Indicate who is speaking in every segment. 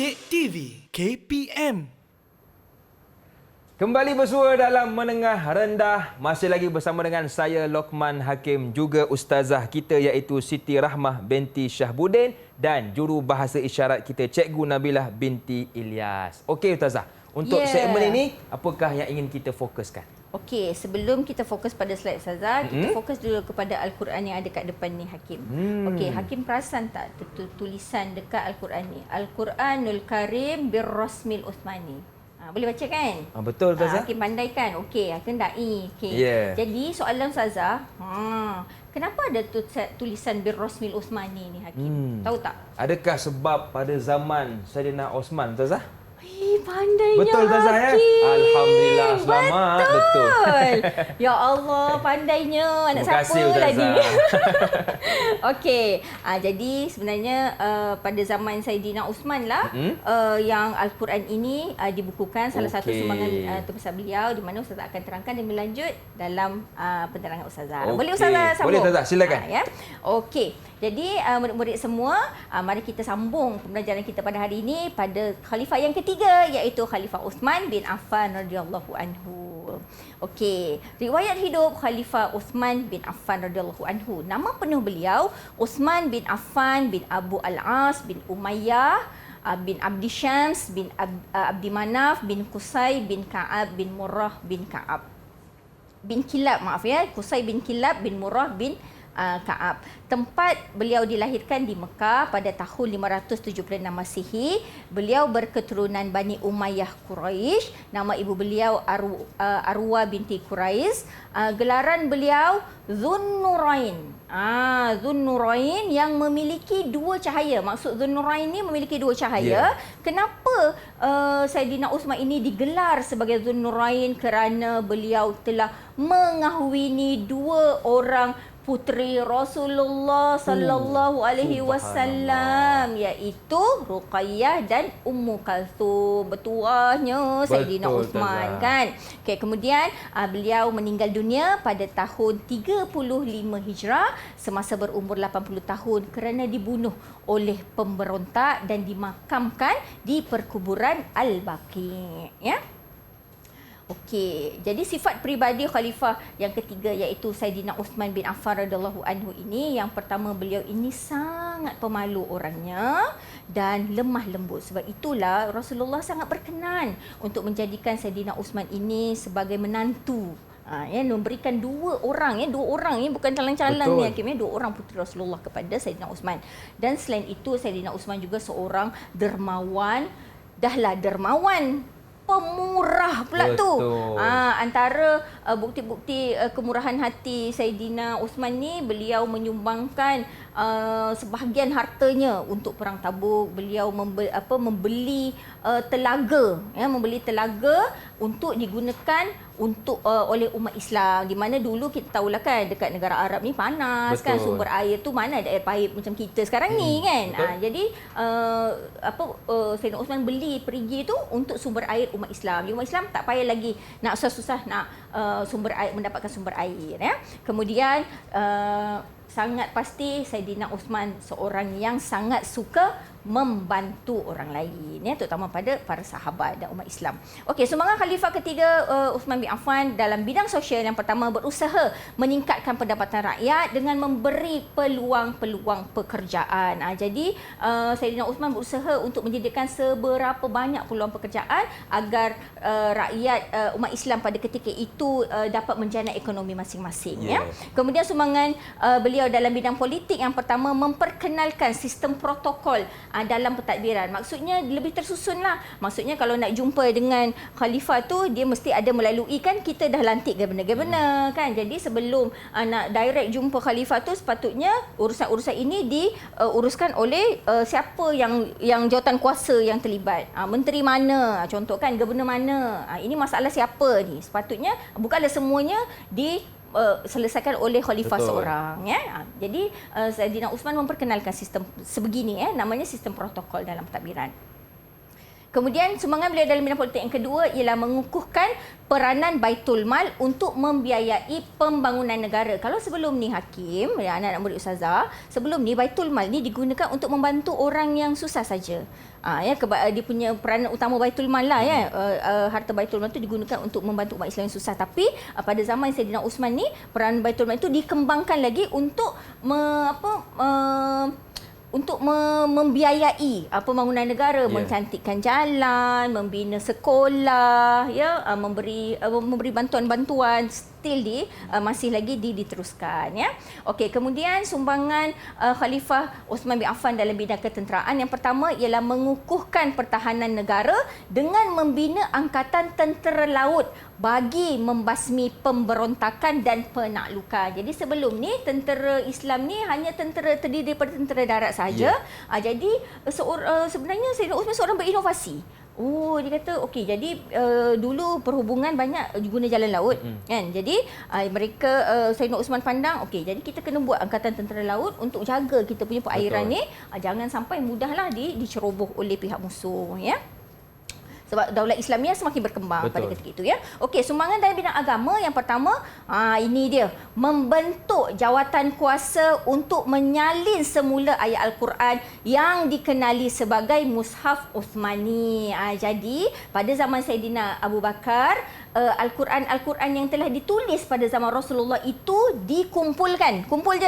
Speaker 1: Kek TV KPM.
Speaker 2: Kembali bersua dalam Menengah Rendah. Masih lagi bersama dengan saya Lokman Hakim, juga ustazah kita iaitu Siti Rahmah binti Syahbudin dan juru bahasa isyarat kita Cikgu Nabilah binti Ilyas. Okey ustazah, untuk segmen ini apakah yang ingin kita fokuskan?
Speaker 3: Okey, sebelum kita fokus pada slide Ustazah, kita fokus dulu kepada Al-Quran yang ada kat depan ni Hakim. Okey, Hakim perasan tak tulisan dekat Al-Quran ni? Al-Quranul Karim bir-Rasmil Uthmani. Boleh baca kan?
Speaker 2: Betul Ustazah.
Speaker 3: Hakim pandai kan? Okey, Hakim dai. Okey.
Speaker 2: Yeah.
Speaker 3: Jadi soalan Ustazah, kenapa ada tulisan bir-Rasmil Uthmani ni Hakim? Tahu tak?
Speaker 2: Adakah sebab pada zaman Saidina Osman Ustazah?
Speaker 3: Pandainya
Speaker 2: betul Ustazah ya? Alhamdulillah, selamat. Betul.
Speaker 3: Ya Allah, pandainya anak
Speaker 2: Terima kasih,
Speaker 3: siapa lagi? Okey, jadi sebenarnya pada zaman Saidina Uthman lah yang Al-Quran ini dibukukan, salah satu sumbangan terbesar beliau, di mana Ustazah akan terangkan dan lanjut dalam penerangan Ustazah. Boleh Ustazah sambung?
Speaker 2: Boleh Ustazah, silakan.
Speaker 3: Ya. Okey. Jadi murid-murid semua, mari kita sambung pembelajaran kita pada hari ini pada khalifah yang ketiga, iaitu Khalifah Uthman bin Affan radhiyallahu anhu. Okey, riwayat hidup Khalifah Uthman bin Affan radhiyallahu anhu. Nama penuh beliau Uthman bin Affan bin Abu Al-As bin Umayyah bin Abdi Syams bin Abdi Manaf bin Qusay bin Ka'ab bin Murrah bin Ka'ab bin Kilab, maaf ya, Qusay bin Kilab bin Murrah bin Ka'ab. Tempat beliau dilahirkan di Mekah pada tahun 576 Masihi. Beliau berketurunan Bani Umayyah Quraisy. Nama ibu beliau Arwa binti Quraisy. Gelaran beliau Zunnurain. Zunnurain yang memiliki dua cahaya. Maksud Zunnurain ni memiliki dua cahaya. Kenapa Saidina Uthman ini digelar sebagai Zunnurain? Kerana beliau telah mengahwini dua orang puteri Rasulullah sallallahu alaihi wasallam, iaitu Ruqayyah dan Ummu Kalthum. Bertuahnya Saidina Uthman kan. Okey, kemudian beliau meninggal dunia pada tahun 35 Hijrah semasa berumur 80 tahun kerana dibunuh oleh pemberontak dan dimakamkan di perkuburan Al-Baqi', ya. Okey, jadi sifat peribadi khalifah yang ketiga iaitu Saidina Uthman bin Affan radhiyallahu anhu ini, yang pertama, beliau ini sangat pemalu orangnya dan lemah lembut. Sebab itulah Rasulullah sangat berkenan untuk menjadikan Saidina Uthman ini sebagai menantu. Memberikan dua orang ni bukan calon-calon ni Hakim, dua orang puteri Rasulullah kepada Saidina Uthman. Dan selain itu Saidina Uthman juga seorang dermawan, dermawan, pemurah pula. Betul. Tu. Antara bukti-bukti kemurahan hati Saidina Uthman ni, beliau menyumbangkan sebahagian hartanya untuk perang Tabuk. Beliau membeli telaga, membeli telaga untuk digunakan untuk oleh umat Islam, di mana dulu kita tahulah kan dekat negara Arab ni panas. Betul. Kan sumber air tu mana ada air paip macam kita sekarang ni kan. Jadi Saidina Uthman beli perigi tu untuk sumber air umat Islam. Umat Islam tak payah lagi nak susah-susah nak sumber air, mendapatkan sumber air, ya. Kemudian sangat pasti Saidina Uthman seorang yang sangat suka membantu orang lain, ya, terutama pada para sahabat dan umat Islam. Okey, sumbangan khalifah ketiga Uthman bin Affan dalam bidang sosial, yang pertama, berusaha meningkatkan pendapatan rakyat dengan memberi peluang-peluang pekerjaan. Jadi Saidina Uthman berusaha untuk menyediakan seberapa banyak peluang pekerjaan agar rakyat umat Islam pada ketika itu dapat menjana ekonomi masing-masing, ya. Kemudian sumbangan beliau dalam bidang politik, yang pertama, memperkenalkan sistem protokol dalam pentadbiran. Maksudnya lebih tersusun lah. Maksudnya kalau nak jumpa dengan khalifah tu, dia mesti ada melalui, kan kita dah lantik governor kan. Jadi sebelum nak direct jumpa khalifah tu, sepatutnya urusan-urusan ini diuruskan oleh siapa yang jawatan kuasa yang terlibat. Menteri mana, contoh kan, governor mana. Ini masalah siapa ni. Sepatutnya bukanlah semuanya selesaikan oleh khalifah seorang, ya. Jadi Saidina Uthman memperkenalkan sistem sebegini, namanya sistem protokol dalam pentadbiran. Kemudian sumbangan beliau dalam bidang politik yang kedua ialah mengukuhkan peranan Baitul Mal untuk membiayai pembangunan negara. Kalau sebelum ni Hakim, ya, anak-anak murid Ustazah, sebelum ni Baitul Mal ni digunakan untuk membantu orang yang susah saja. Dia punya peranan utama Baitul Mal lah ya. Harta Baitul Mal itu digunakan untuk membantu umat Islam yang susah. Tapi pada zaman Saidina Uthman ni, peranan Baitul Mal itu dikembangkan lagi untuk membiayai pembangunan negara, mencantikkan jalan, membina sekolah, memberi bantuan-bantuan. Still masih lagi diteruskan ya. Okey, kemudian sumbangan Khalifah Uthman bin Affan dalam bidang ketenteraan yang pertama ialah mengukuhkan pertahanan negara dengan membina angkatan tentera laut bagi membasmi pemberontakan dan penaklukan. Jadi sebelum ni tentera Islam ni hanya terdiri daripada tentera darat sahaja. Jadi sebenarnya Saidina Uthman seorang berinovasi. Dia kata okey, jadi dulu perhubungan banyak guna jalan laut kan. Jadi mereka Saidina Uthman pandang okey, jadi kita kena buat angkatan tentera laut untuk jaga kita punya perairan ni jangan sampai mudahlah diceroboh oleh pihak musuh ya. Sebab daulat Islamiah semakin berkembang pada ketika itu ya. Okey, sumbangan dalam bidang agama yang pertama, ini dia, membentuk jawatan kuasa untuk menyalin semula ayat Al-Quran yang dikenali sebagai Mushaf Uthmani. Jadi pada zaman Saidina Abu Bakar, Al-Quran yang telah ditulis pada zaman Rasulullah itu dikumpulkan. Kumpul.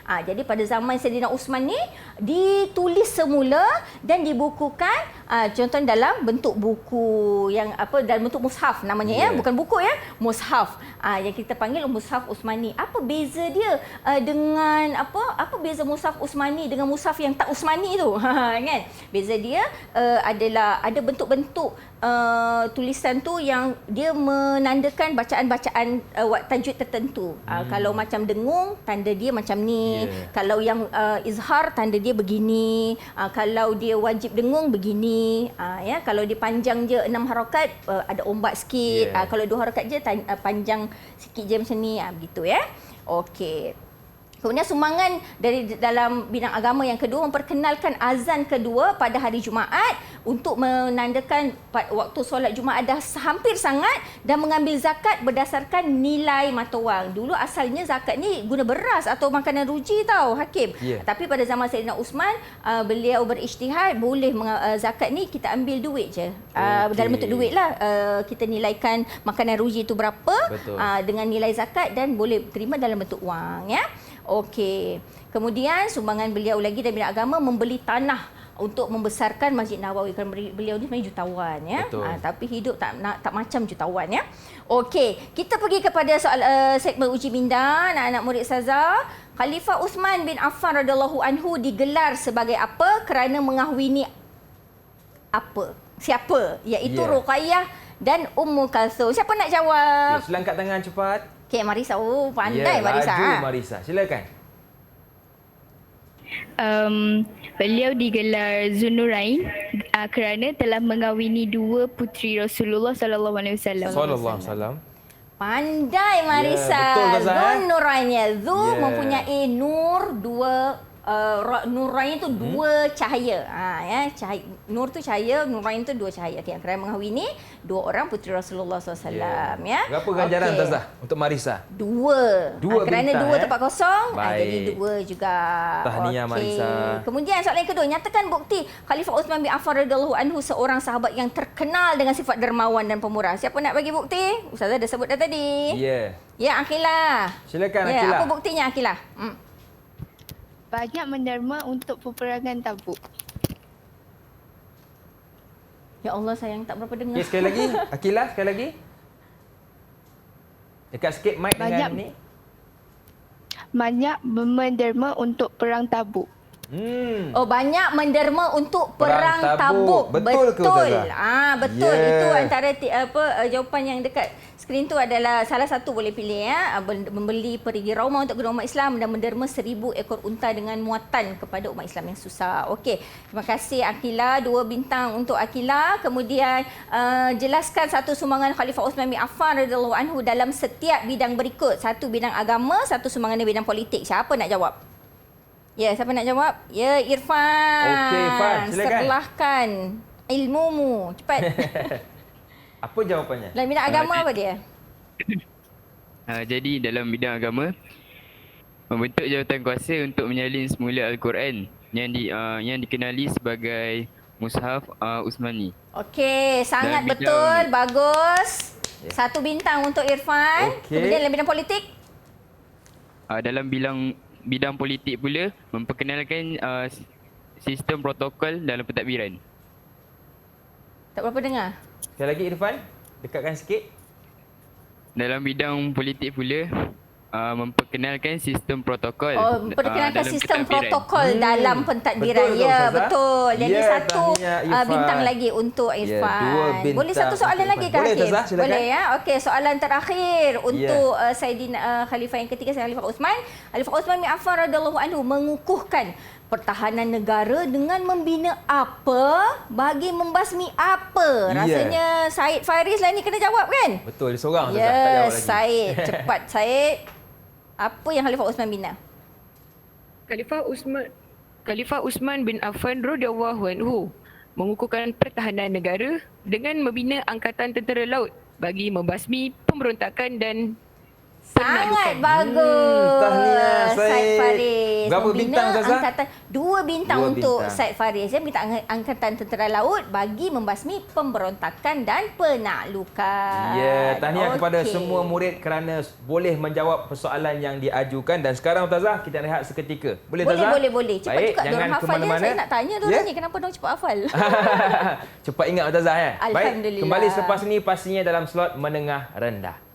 Speaker 3: Jadi pada zaman Saidina Uthman ni ditulis semula dan dibukukan, contohnya dalam bentuk buku yang dalam bentuk mushaf namanya ya, bukan buku ya, mushaf. Yang kita panggil mushaf Uthmani. Apa beza dia dengan apa beza mushaf Uthmani dengan mushaf yang tak Uthmani tu? Kan? Beza dia adalah ada bentuk-bentuk tulisan tu yang dia menandakan bacaan-bacaan tajwid tertentu. Kalau macam dengung, tanda dia macam ni. Kalau yang izhar, tanda dia begini. Kalau dia wajib dengung, begini. Kalau dia panjang je 6 harakat, ada ombak sikit. Kalau 2 harakat je panjang sikit je macam ni. Begitu ya. Okey. Kemudian sumbangan dari dalam bidang agama yang kedua, memperkenalkan azan kedua pada hari Jumaat untuk menandakan waktu solat Jumaat dah hampir sangat, dan mengambil zakat berdasarkan nilai mata wang. Dulu asalnya zakat ni guna beras atau makanan ruji tau Hakim. Tapi pada zaman Saidina Uthman, beliau berijtihad boleh zakat ni kita ambil duit je. Dalam bentuk duit lah. Kita nilaikan makanan ruji tu berapa dengan nilai zakat dan boleh terima dalam bentuk wang ya. Okey. Kemudian sumbangan beliau lagi dalam bidang agama, membeli tanah untuk membesarkan Masjid Nabawi. Kerana beliau ni sebenarnya jutawan ya. Tapi hidup tak macam jutawan ya. Okey, kita pergi kepada soal segmen uji minda anak-anak murid Ustazah. Khalifah Uthman bin Affan radhiyallahu anhu digelar sebagai apa kerana mengahwini siapa? Iaitu Ruqayyah dan Ummu Kalthum. Siapa nak jawab?
Speaker 2: Sila angkat tangan cepat.
Speaker 3: Okey, Marisa. Pandai Marisa.
Speaker 2: Laju Marisa. Silakan.
Speaker 4: Beliau digelar Zunnurain kerana telah mengahwini 2 puteri Rasulullah sallallahu alaihi wasallam.
Speaker 3: Pandai Marisa.
Speaker 2: Betul
Speaker 3: Zunnurain ya. Mempunyai nur, 2 Nurain itu 2 cahaya. Cahaya. Nur tu cahaya, Nurain tu 2 cahaya. Kerana mengahwini 2 orang puteri Rasulullah SAW. Ya.
Speaker 2: Berapa ganjaran Ustazah untuk Marisa?
Speaker 3: 2. Kerana 2 tempat kosong, jadi 2 juga.
Speaker 2: Tahniah Marisa.
Speaker 3: Kemudian soalan yang kedua, nyatakan bukti Khalifah Uthman bin Affan radhiyallahu anhu seorang sahabat yang terkenal dengan sifat dermawan dan pemurah. Siapa nak bagi bukti? Ustazah dah sebut dah tadi. Ya, Aqilah.
Speaker 2: Silakan Aqilah.
Speaker 3: Apa buktinya Aqilah?
Speaker 4: Banyak menderma untuk peperangan Tabuk.
Speaker 3: Ya Allah, sayang tak berapa dengar.
Speaker 2: Sekali lagi. Aqilah, sekali lagi. Dekat sikit mic dengan ni.
Speaker 4: Banyak menderma untuk perang Tabuk.
Speaker 3: Banyak menderma untuk perang Tabuk.
Speaker 2: Betul ke Ustazah?
Speaker 3: Betul. Itu antara jawapan yang dekat skrin tu adalah salah satu boleh pilih ya. Membeli perigi Raumah untuk kedua umat Islam dan menderma 1000 ekor unta dengan muatan kepada umat Islam yang susah. Okey. Terima kasih Aqilah, 2 bintang untuk Aqilah. Kemudian jelaskan satu sumbangan Khalifah Uthman bin Affan radhiyallahu anhu dalam setiap bidang berikut. 1 bidang agama, 1 sumbangan dalam bidang politik. Siapa nak jawab? Ya, siapa nak jawab? Ya, Irfan.
Speaker 2: Okey, Irfan, silakan.
Speaker 3: Serlahkan. ilmumu. Cepat.
Speaker 2: Apa jawapannya?
Speaker 3: Dalam bidang agama apa dia?
Speaker 5: Jadi dalam bidang agama, membentuk jawatan kuasa untuk menyalin semula Al-Quran yang dikenali sebagai Mushaf Usmani.
Speaker 3: Okey, sangat
Speaker 5: Dalam
Speaker 3: betul.
Speaker 5: bidang-
Speaker 3: Bagus.
Speaker 2: Ya.
Speaker 3: 1 bintang untuk Irfan.
Speaker 2: Okey.
Speaker 3: Kemudian dalam bidang politik?
Speaker 5: Dalam bidang politik pula, memperkenalkan sistem protokol dalam pentadbiran.
Speaker 3: Tak berapa dengar.
Speaker 2: Sekali lagi Irfan, dekatkan sikit.
Speaker 5: Dalam bidang politik pula, memperkenalkan sistem protokol.
Speaker 3: Oh, memperkenalkan
Speaker 5: dalam
Speaker 3: sistem
Speaker 5: pentadbiran.
Speaker 3: protokol dalam pentadbiran.
Speaker 2: Betul,
Speaker 3: Ya,
Speaker 2: Ustazah.
Speaker 3: betul. Jadi
Speaker 2: Ya,
Speaker 3: 1
Speaker 2: tahniah, Irfan.
Speaker 3: bintang lagi untuk
Speaker 2: Ya,
Speaker 3: Irfan.
Speaker 2: 2 bintang
Speaker 3: Boleh satu soalan
Speaker 2: untuk
Speaker 3: lagi
Speaker 2: Irfan.
Speaker 3: ke
Speaker 2: Boleh,
Speaker 3: Hakim?
Speaker 2: Ustazah, silakan.
Speaker 3: Boleh ya. Okey, soalan terakhir untuk
Speaker 2: Ya.
Speaker 3: Saidina Khalifah yang ketiga, Khalifah Uthman. Khalifah Uthman bin Affan radhiyallahu anhu mengukuhkan pertahanan negara dengan membina apa bagi membasmi apa?
Speaker 2: Ya.
Speaker 3: Rasanya Said Faris lah ni kena jawab kan?
Speaker 2: Betul, dia seorang Ustazah, tak
Speaker 3: Ya,
Speaker 2: jawab lagi.
Speaker 3: Said. Cepat Said. Apa yang Khalifah Uthman bina?
Speaker 6: Khalifah Uthman bin Affan radhiyallahu anhu mengukuhkan pertahanan negara dengan membina angkatan tentera laut bagi membasmi pemberontakan dan
Speaker 3: Sangat bagus.
Speaker 2: tahniah, Said.
Speaker 3: Faris.
Speaker 2: Berapa
Speaker 3: Membina
Speaker 2: bintang, Ustazah?
Speaker 3: angkatan 2 bintang
Speaker 2: 2
Speaker 3: untuk
Speaker 2: bintang.
Speaker 3: Said Faris. Dia minta angkatan tentera laut bagi membasmi pemberontakan dan penaklukan.
Speaker 2: Ya, tahniah kepada
Speaker 3: Okey.
Speaker 2: semua murid kerana boleh menjawab persoalan yang diajukan. Dan sekarang Ustazah, kita rehat seketika. Boleh
Speaker 3: Boleh,
Speaker 2: Ustazah?
Speaker 3: boleh. Cepat
Speaker 2: Baik,
Speaker 3: juga
Speaker 2: jangan
Speaker 3: diorang hafal dia.
Speaker 2: ke-mana-mana.
Speaker 3: Saya nak tanya diorang
Speaker 2: Ya?
Speaker 3: ni kenapa diorang cepat hafal.
Speaker 2: Cepat ingat Ustazah ya. Baik,
Speaker 3: Alhamdulillah.
Speaker 2: kembali selepas ini pastinya dalam slot menengah rendah.